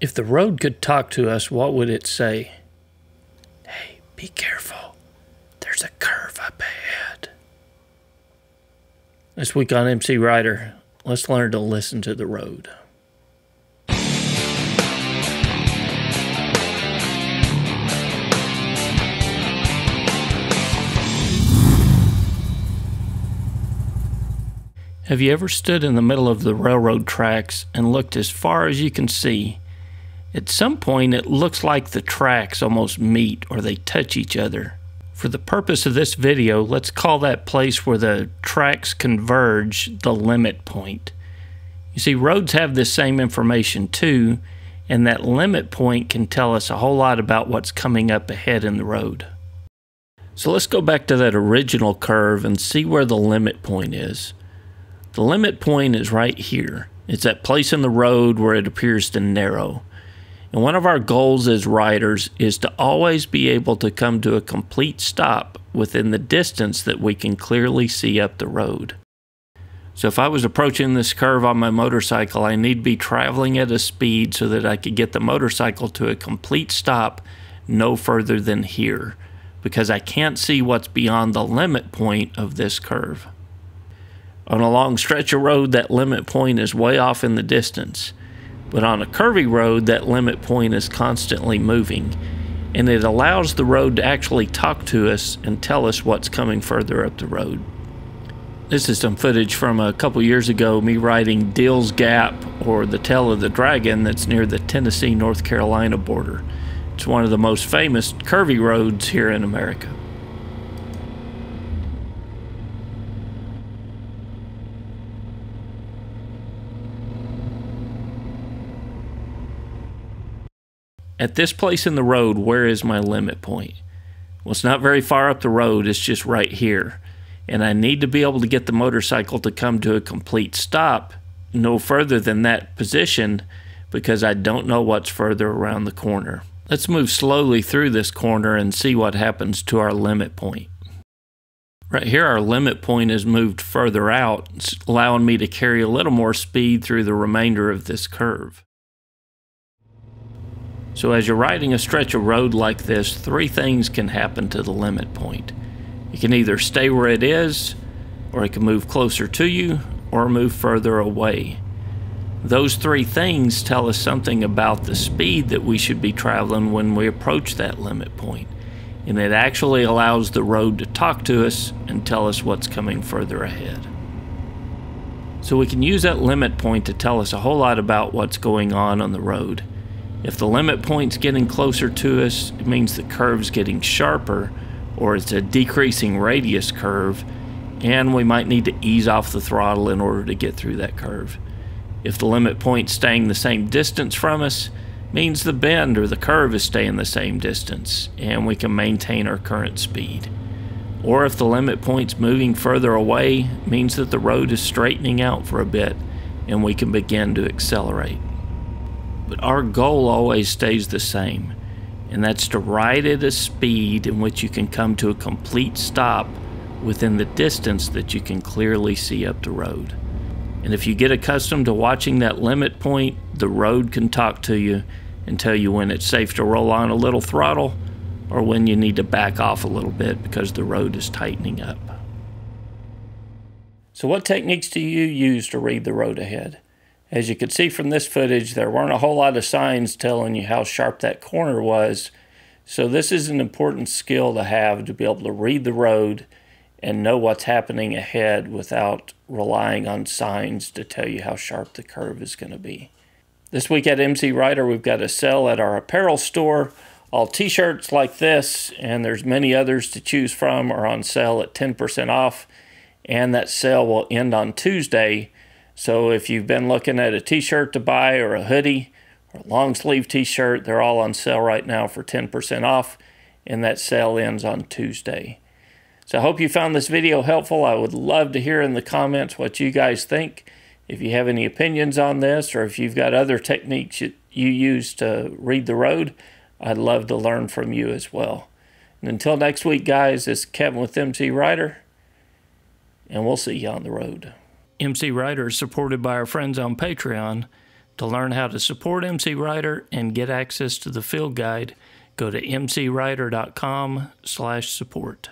If the road could talk to us, what would it say? Hey, be careful. There's a curve up ahead. This week on MCrider, let's learn to listen to the road. Have you ever stood in the middle of the railroad tracks and looked as far as you can see? At some point, it looks like the tracks almost meet or they touch each other. For the purpose of this video, let's call that place where the tracks converge the limit point. You see, roads have this same information too, and that limit point can tell us a whole lot about what's coming up ahead in the road. So let's go back to that original curve and see where the limit point is. The limit point is right here. It's that place in the road where it appears to narrow. And one of our goals as riders is to always be able to come to a complete stop within the distance that we can clearly see up the road. So if I was approaching this curve on my motorcycle, I need to be traveling at a speed so that I could get the motorcycle to a complete stop no further than here, because I can't see what's beyond the limit point of this curve. On a long stretch of road, that limit point is way off in the distance. But on a curvy road, that limit point is constantly moving, and it allows the road to actually talk to us and tell us what's coming further up the road. This is some footage from a couple years ago, me riding Deal's Gap, or the Tail of the Dragon, that's near the Tennessee-North Carolina border. It's one of the most famous curvy roads here in America. At this place in the road, where is my limit point? Well, it's not very far up the road, it's just right here. And I need to be able to get the motorcycle to come to a complete stop no further than that position, because I don't know what's further around the corner. Let's move slowly through this corner and see what happens to our limit point. Right here, our limit point is moved further out, allowing me to carry a little more speed through the remainder of this curve. So as you're riding a stretch of road like this, three things can happen to the limit point. It can either stay where it is, or it can move closer to you, or move further away. Those three things tell us something about the speed that we should be traveling when we approach that limit point. And it actually allows the road to talk to us and tell us what's coming further ahead. So we can use that limit point to tell us a whole lot about what's going on the road. If the limit point's getting closer to us, it means the curve's getting sharper, or it's a decreasing radius curve, and we might need to ease off the throttle in order to get through that curve. If the limit point's staying the same distance from us, it means the bend or the curve is staying the same distance, and we can maintain our current speed. Or if the limit point's moving further away, it means that the road is straightening out for a bit, and we can begin to accelerate. But our goal always stays the same, and that's to ride at a speed in which you can come to a complete stop within the distance that you can clearly see up the road. And if you get accustomed to watching that limit point, the road can talk to you and tell you when it's safe to roll on a little throttle or when you need to back off a little bit because the road is tightening up. So what techniques do you use to read the road ahead? As you can see from this footage, there weren't a whole lot of signs telling you how sharp that corner was, so this is an important skill to have, to be able to read the road and know what's happening ahead without relying on signs to tell you how sharp the curve is going to be. This week at MCrider, we've got a sale at our apparel store. All t-shirts like this, and there's many others to choose from, are on sale at 10% off, and that sale will end on Tuesday. So if you've been looking at a t-shirt to buy, or a hoodie, or a long sleeve t-shirt, they're all on sale right now for 10% off, and that sale ends on Tuesday. So I hope you found this video helpful. I would love to hear in the comments what you guys think. If you have any opinions on this, or if you've got other techniques you use to read the road, I'd love to learn from you as well. And until next week, guys, this is Kevin with MCrider, and we'll see you on the road. MCrider is supported by our friends on Patreon. To learn how to support MCrider and get access to the field guide, go to mcrider.com/support.